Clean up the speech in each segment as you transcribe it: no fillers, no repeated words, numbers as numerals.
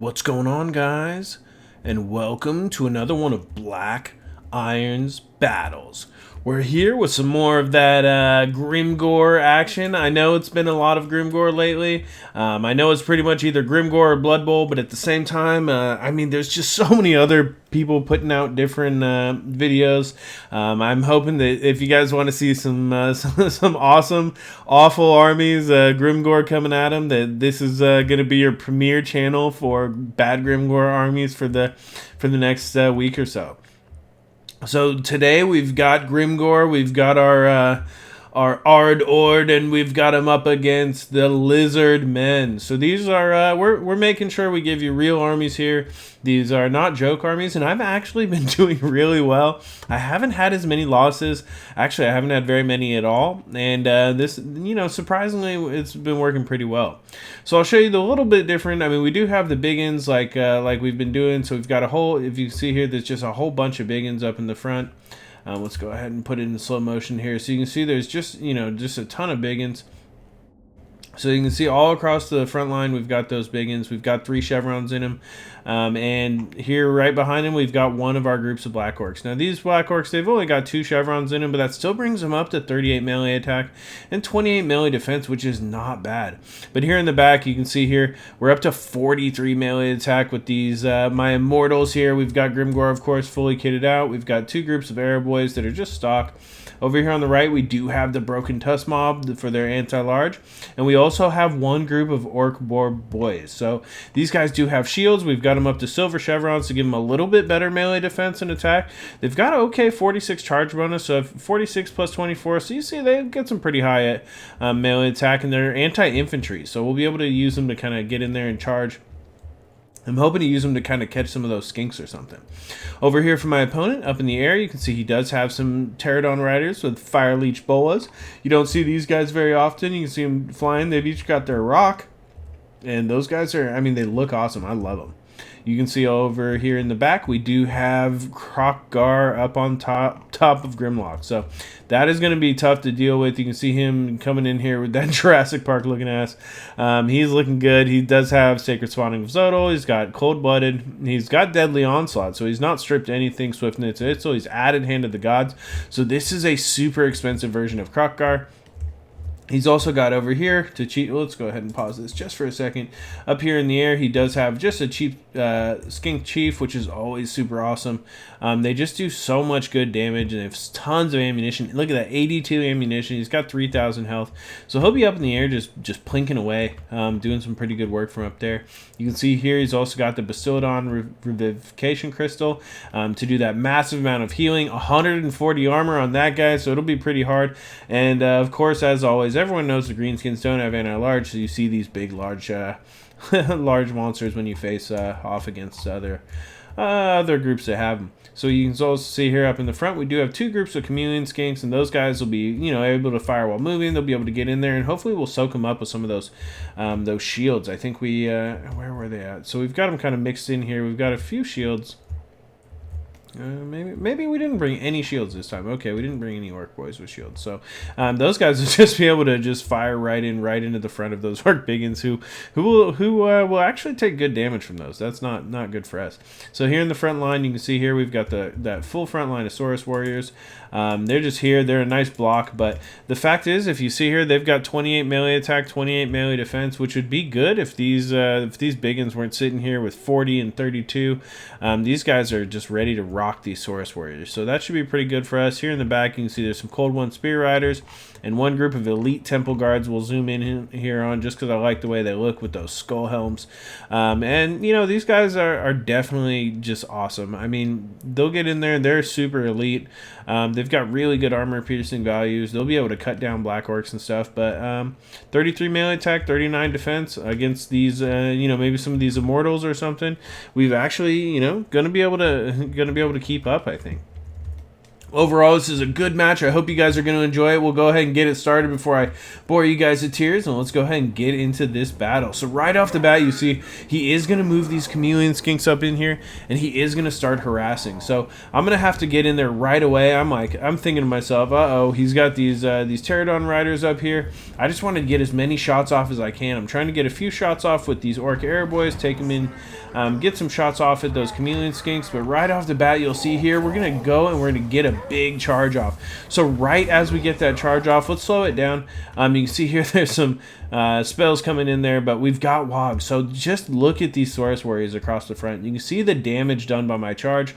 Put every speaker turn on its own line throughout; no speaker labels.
What's going on, guys? And welcome to another one of Black Iron's battles. We're here with some more of that Grimgor action. I know it's been a lot of Grimgor lately. I know it's pretty much either Grimgor or Blood Bowl, but at the same time, I mean, there's just so many other people putting out different videos. I'm hoping that if you guys want to see some awesome, awful armies, Grimgor coming at them, that this is going to be your premier channel for bad Grimgor armies for the next week or so. So today we've got Grimgor, we've got our Ard Orde, and we've got him up against the Lizardmen. So these are we're making sure we give you real armies here. These are not joke armies, and I've actually been doing really well. I haven't had as many losses. Actually, I haven't had very many at all, and this, surprisingly, it's been working pretty well. So I'll show you the little bit different. I mean, we do have the big ins like we've been doing. So we've got a whole, if you see here, there's just a whole bunch of big ins up in the front. Let's go ahead and put it in slow motion here. So you can see there's just a ton of biggins. So you can see all across the front line, we've got those biggins. We've got 3 chevrons in them. And here right behind them, we've got one of our groups of Black Orcs. Now these Black Orcs, they've only got 2 chevrons in them, but that still brings them up to 38 melee attack and 28 melee defense, which is not bad. But here in the back, you can see here, we're up to 43 melee attack with these, my Immortals here. We've got Grimgor, of course, fully kitted out. We've got 2 groups of Arrow Boys that are just stock. Over here on the right, we do have the Broken Tusk Mob for their anti-large. And we also have one group of Orc Boar Boys. So these guys do have shields. We've got them up to Silver Chevrons to give them a little bit better melee defense and attack. They've got an okay 46 charge bonus, so 46 plus 24. So you see they get some pretty high melee attack, and they're anti-infantry. So we'll be able to use them to kind of get in there and charge. I'm hoping to use them to kind of catch some of those skinks or something. Over here for my opponent, up in the air, you can see he does have some Pterodon Riders with Fire Leech Bolas. You don't see these guys very often. You can see them flying. They've each got their rock. And those guys are, I mean, they look awesome. I love them. You can see over here in the back, we do have Kroq-Gar up on top of Grimloq. So that is going to be tough to deal with. You can see him coming in here with that Jurassic Park looking ass. He's looking good. He does have Sacred Spawning of Xhotl. He's got Cold-Blooded. He's got Deadly Onslaught. So he's not stripped anything Swiftness to it. So he's added Hand of the Gods. So this is a super expensive version of Kroq-Gar. He's also got over here to cheat. Let's go ahead and pause this just for a second. Up here in the air, he does have just a cheap Skink Chief, which is always super awesome. They just do so much good damage, and they have tons of ammunition. Look at that, 82 ammunition. He's got 3,000 health. So he'll be up in the air just plinking away, doing some pretty good work from up there. You can see here he's also got the Bastiladon Revivification Crystal to do that massive amount of healing. 140 armor on that guy, so it'll be pretty hard. And of course, as always, everyone knows the Greenskins don't have anti-large, so you see these big, large, large monsters when you face off against other groups that have them. So you can also see here up in the front, we do have 2 groups of Chameleon Skinks, and those guys will be, able to fire while moving. They'll be able to get in there, and hopefully we'll soak them up with some of those shields. I think we, where were they at? So we've got them kind of mixed in here. We've got a few shields. Maybe we didn't bring any shields this time. Okay, we didn't bring any Orc Boys with shields. So those guys will just be able to just fire right into the front of those Orc Biggins who will actually take good damage from those. That's not good for us. So here in the front line, you can see here we've got that full front line of Saurus Warriors. They're just here. They're a nice block, but the fact is, if you see here, they've got 28 melee attack, 28 melee defense, which would be good if these Biggins weren't sitting here with 40 and 32. These guys are just ready to rock these Saurus Warriors, so that should be pretty good for us. Here in the back, you can see there's some Cold One Spear Riders and one group of Elite Temple Guards. We'll zoom in here on just because I like the way they look with those skull helms. And these guys are definitely just awesome. I mean, they'll get in there. They're super elite. They've got really good armor piercing values. They'll be able to cut down Black Orcs and stuff. But 33 melee attack, 39 defense against these, maybe some of these Immortals or something. We've actually, gonna be able to keep up, I think. Overall, this is a good match. I hope you guys are going to enjoy it. We'll go ahead and get it started before I bore you guys to tears, and let's go ahead and get into this battle. So right off the bat, you see he is going to move these chameleon skinks up in here, and he is going to start harassing. So I'm going to have to get in there right away. I'm thinking to myself, uh-oh, he's got these pterodon riders up here. I just want to get as many shots off as I can. I'm trying to get a few shots off with these orc arrow boys, take them in, get some shots off at those chameleon skinks. But right off the bat, you'll see here, we're going to go and we're going to get a big charge off. So right as we get that charge off, let's slow it down. You can see here there's some spells coming in there, but we've got wogs. So just look at these Saurus warriors across the front. You can see the damage done by my charge.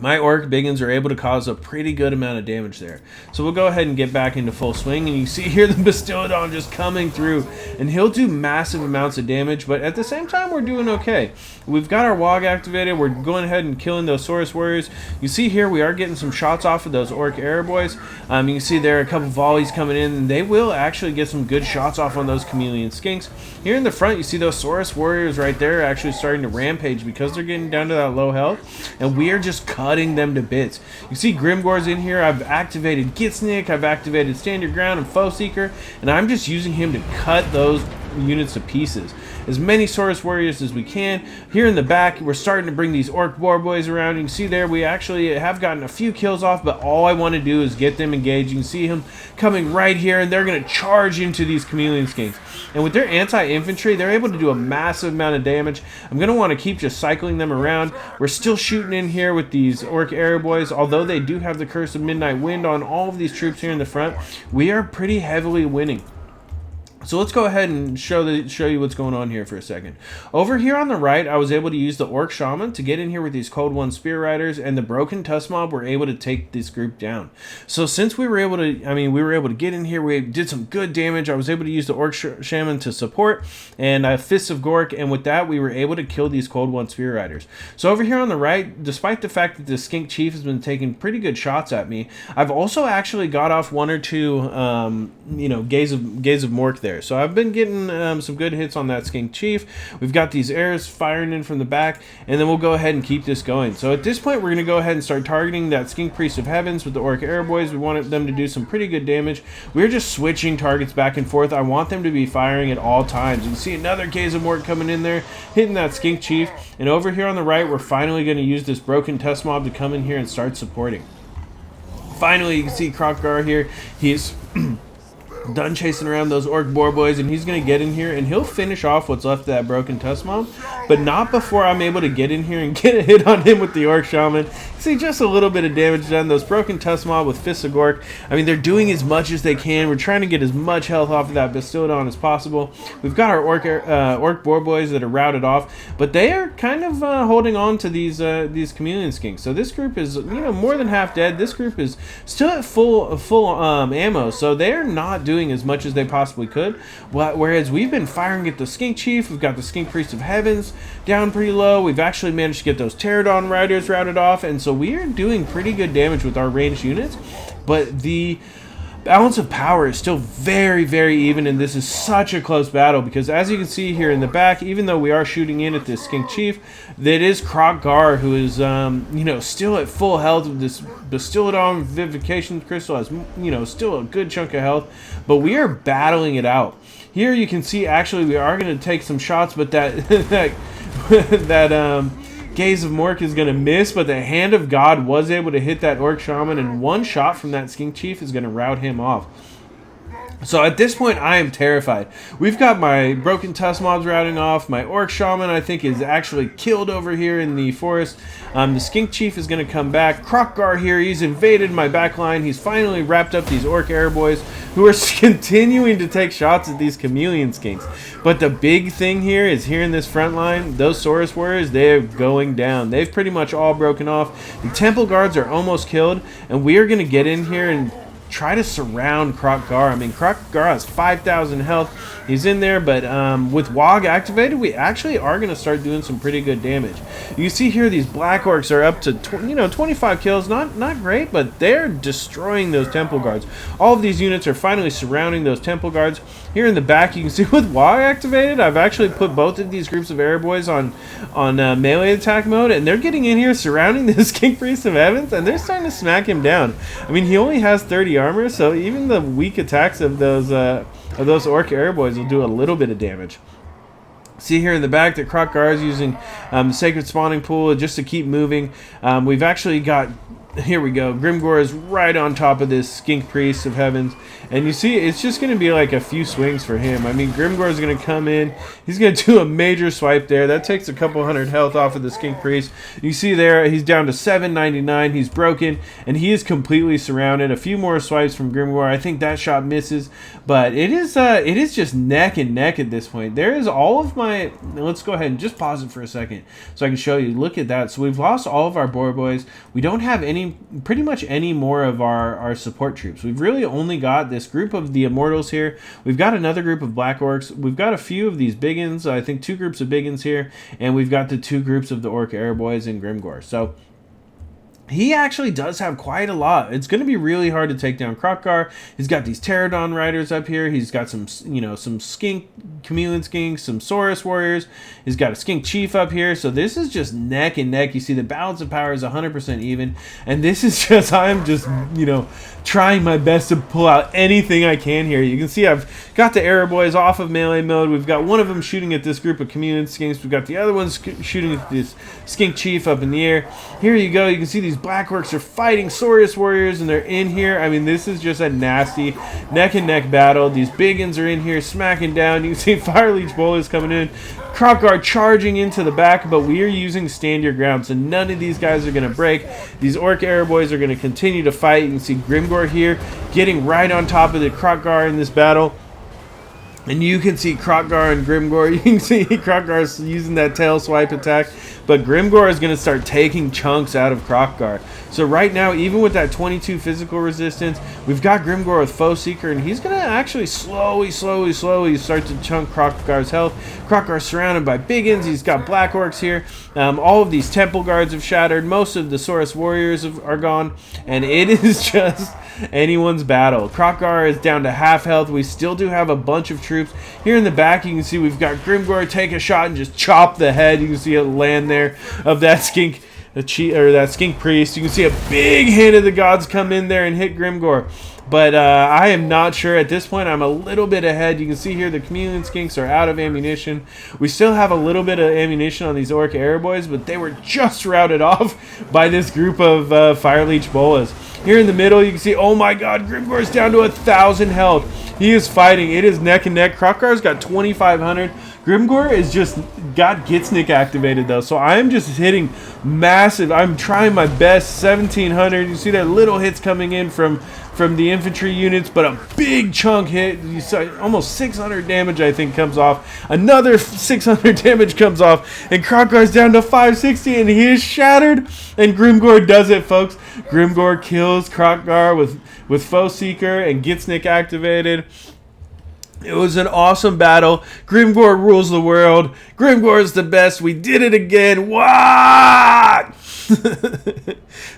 My orc biggins are able to cause a pretty good amount of damage there. So we'll go ahead and get back into full swing, and you see here the Bastiladon just coming through, and he'll do massive amounts of damage, but at the same time we're doing okay. We've got our Wog activated, we're going ahead and killing those Saurus warriors. You see here we are getting some shots off of those orc arrow boys. You can see there are a couple volleys coming in, and they will actually get some good shots off on those chameleon skinks. Here in the front you see those Saurus warriors right there actually starting to rampage because they're getting down to that low health, and we are just cutting them to bits. You see Grimgor's in here. I've activated Gitsnik, I've activated Stand Your Ground and Foe Seeker, and I'm just using him to cut those units to pieces. As many Saurus warriors as we can. Here in the back, we're starting to bring these orc boar boys around. You can see there we actually have gotten a few kills off, but all I want to do is get them engaged. You can see him coming right here, and they're going to charge into these chameleon skinks. And with their anti-infantry, they're able to do a massive amount of damage. I'm going to want to keep just cycling them around. We're still shooting in here with these orc arrow boys. Although they do have the Curse of Midnight Wind on all of these troops here in the front, we are pretty heavily winning. So let's go ahead and show you what's going on here for a second. Over here on the right, I was able to use the Orc Shaman to get in here with these Cold One Spear Riders, and the Broken Tusk Mob were able to take this group down. So since we were able to get in here, we did some good damage. I was able to use the Orc Shaman to support, and Fists of Gork, and with that, we were able to kill these Cold One Spear Riders. So over here on the right, despite the fact that the Skink Chief has been taking pretty good shots at me, I've also actually got off one or two, Gaze of Mork there. So I've been getting some good hits on that Skink Chief. We've got these arrows firing in from the back, and then we'll go ahead and keep this going. So at this point, we're going to go ahead and start targeting that Skink Priest of Heavens with the Orc Arrow Boys. We wanted them to do some pretty good damage. We're just switching targets back and forth. I want them to be firing at all times. You can see another Gaze of Mort coming in there, hitting that Skink Chief. And over here on the right, we're finally going to use this Broken Tusk Mob to come in here and start supporting. Finally, you can see Kroq-Gar here. He's done chasing around those orc boar boys, and he's going to get in here and he'll finish off what's left of that Broken Tusk Mob, but not before I'm able to get in here and get a hit on him with the Orc Shaman. See, just a little bit of damage done. Those Broken Tusk Mob with Fists of Gork, they're doing as much as they can. We're trying to get as much health off of that Bastiladon as possible. We've got our orc boar boys that are routed off, but they are kind of holding on to these chameleon skinks. So this group is more than half dead. This group is still at full ammo, so they're not doing as much as they possibly could. Whereas we've been firing at the Skink Chief, we've got the Skink Priest of Heavens down pretty low. We've actually managed to get those Pterodon Riders routed off, and so we are doing pretty good damage with our ranged units. But the balance of power is still very, very even, and this is such a close battle because, as you can see here in the back, even though we are shooting in at this Skink Chief, that is Kroq-Gar, who is still at full health with this Bastiladon Vivification Crystal, has still a good chunk of health, but we are battling it out. Here you can see actually we are going to take some shots, but that Gaze of Mork is going to miss, but the Hand of God was able to hit that Orc Shaman, and one shot from that Skink Chief is going to rout him off. So at this point, I am terrified. We've got my Broken Tusk Mobs routing off. My Orc Shaman, I think, is actually killed over here in the forest. The Skink Chief is going to come back. Kroq-Gar here, he's invaded my backline. He's finally wrapped up these Orc Arrow Boys, who are continuing to take shots at these chameleon skinks. But the big thing here is here in this front line, those Saurus warriors, they're going down. They've pretty much all broken off. The Temple Guards are almost killed, and we are going to get in here and try to surround Kroq-Gar. Kroq-Gar has 5,000 health. He's in there, but with Wog activated, we actually are going to start doing some pretty good damage. You see here, these Black Orcs are up to 25 kills. Not great, but they're destroying those Temple Guards. All of these units are finally surrounding those Temple Guards. Here in the back, you can see with WoG activated, I've actually put both of these groups of Airboys on melee attack mode, and they're getting in here, surrounding this King Priest of Heavens, and they're starting to smack him down. I mean, he only has 30 armor, so even the weak attacks of those Orc Airboys will do a little bit of damage. See here in the back that Kroq-Gar is using the Sacred Spawning Pool just to keep moving. We've actually got... Here we go. Grimgor is right on top of this Skink Priest of Heavens. And you see, it's just going to be like a few swings for him. I mean, Grimgor is going to come in. He's going to do a major swipe there. That takes a couple hundred health off of the Skink Priest. You see there, he's down to 799. He's broken, and he is completely surrounded. A few more swipes from Grimgor. I think that shot misses. But it is just neck and neck at this point. There is all of my... Let's go ahead and just pause it for a second so I can show you. Look at that. So we've lost all of our boar boys. We don't have pretty much any more of our support troops. We've really only got this group of the Immortals here. We've got another group of Black Orcs. We've got a few of these Biggins. I think 2 groups of Biggins here. And we've got the 2 groups of the Orc Airboys and Grimgor. So he actually does have quite a lot. It's going to be really hard to take down Kroq-Gar. He's got these Pterodon Riders up here. He's got some Skink, Chameleon Skinks, some Saurus Warriors. He's got a Skink Chief up here. So this is just neck and neck. You see the balance of power is 100% even. And this is just, I'm just, trying my best to pull out anything I can here. You can see I've got the Airboys off of melee mode. We've got one of them shooting at this group of Chameleon Skinks. We've got the other one shooting at this Skink Chief up in the air. Here you go. You can see these Black Orcs are fighting Saurus Warriors, and they're in here. I mean, this is just a nasty neck and neck battle. These Biggins are in here smacking down. You can see Fire Leech Bolas coming in. Kroq-Gar charging into the back, but we are using stand your ground, so none of these guys are going to break. These Orc Airboys are going to continue to fight. You can see Grimgor here getting right on top of the Kroq-Gar in this battle. And you can see Kroq-Gar and Grimgor. You can see Kroq-Gar using that tail swipe attack. But Grimgor is going to start taking chunks out of Kroq-Gar. So right now, even with that 22 physical resistance, we've got Grimgor with Foe Seeker, and he's going to actually slowly start to chunk Kroq-Gar's health. Kroq-Gar's surrounded by Biggins. He's got Black Orcs here. All of these Temple Guards have shattered. Most of the Saurus Warriors are gone. And it is just anyone's battle. Kroq-Gar is down to half health. We still do have a bunch of troops. Here in the back, you can see we've got Grimgor take a shot and just chop the head. You can see it land there of that Skink Priest. You can see a big Hand of the Gods come in there and hit Grimgor. But I am not sure. At this point, I'm a little bit ahead. You can see here the Chameleon Skinks are out of ammunition. We still have a little bit of ammunition on these Orc Airboys, but they were just routed off by this group of Fire Leech Bolas. Here in the middle, you can see, oh my god, Grimgor's down to 1,000 health. He is fighting. It is neck and neck. Kroq-Gar's got 2,500. Grimgor is just got Gitsnik activated though, so I'm just hitting massive. I'm trying my best. 1,700. You see that little hits coming in from the infantry units, but a big chunk hit. You saw almost 600 damage, I think, comes off. Another 600 damage comes off, and Kroq-Gar's down to 560, and he is shattered. And Grimgor does it, folks. Grimgor kills Kroq-Gar with Foe Seeker and Gitsnik activated. It was an awesome battle. Grimgor rules the world. Grimgor is the best. We did it again. What?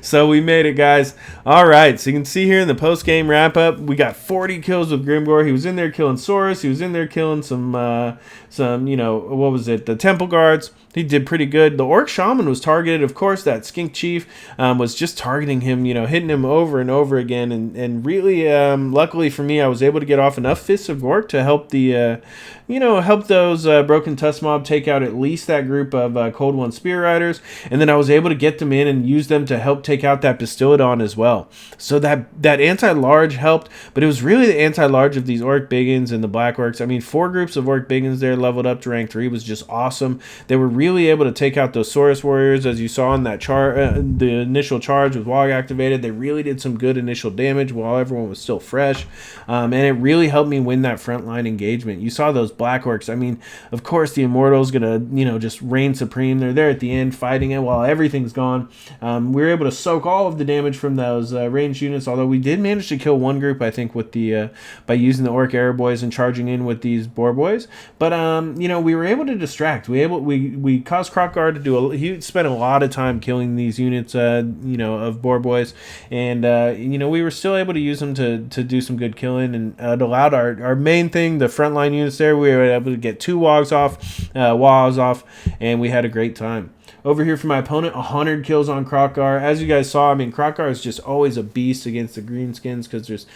So we made it, guys. All right. So you can see here in the post-game wrap-up, we got 40 kills with Grimgor. He was in there killing Saurus. He was in there killing some what was it? The Temple Guards. He did pretty good. The Orc Shaman was targeted. Of course, that Skink Chief was just targeting him, hitting him over and over again. And really, luckily for me, I was able to get off enough Fists of Gork to help the, help those Broken Tusk Mob take out at least that group of Cold One Spear Riders. And then I was able to get them in and use them to help take out that Bastillodon as well. So that anti-large helped, but it was really the anti-large of these Orc Biggins and the Black Orcs. I mean, 4 groups of Orc Biggins there leveled up to rank 3 was just awesome. They were really able to take out those Saurus Warriors, as you saw in that the initial charge with WoG activated. They really did some good initial damage while everyone was still fresh, and it really helped me win that frontline engagement. You saw those Black Orcs. I mean, of course, the Immortals gonna just reign supreme. They're there at the end fighting it while everything's gone. We were able to soak all of the damage from those ranged units. Although we did manage to kill one group, I think, with the by using the Orc Arrow Boys and charging in with these Boar Boys. But you know, we were able to distract. We caused Kroq-Gar to do he spent a lot of time killing these units, you know, of Boar Boys, and you know, we were still able to use them to do some good killing, and it allowed our main thing, the frontline units there. We were able to get 2 wogs off, and we had a great time. Over here for my opponent, 100 kills on Kroq-Gar. As you guys saw, I mean, Kroq-Gar is just always a beast against the Greenskins because there's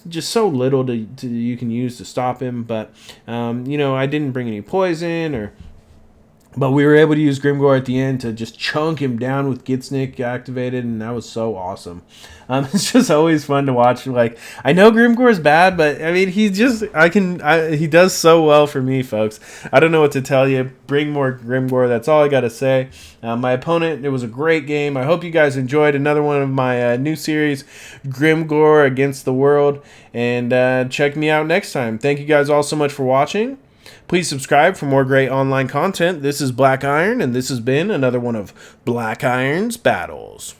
just so little you can use to stop him. But, you know, I didn't bring any poison but we were able to use Grimgor at the end to just chunk him down with Gitsnik activated, and that was so awesome. It's just always fun to watch. Like, I know Grimgor is bad, but I mean, he does so well for me, folks. I don't know what to tell you. Bring more Grimgor. That's all I got to say. My opponent, it was a great game. I hope you guys enjoyed another one of my new series, Grimgor Against the World, and check me out next time. Thank you guys all so much for watching. Please subscribe for more great online content. This is Black Iron, and this has been another one of Black Iron's Battles.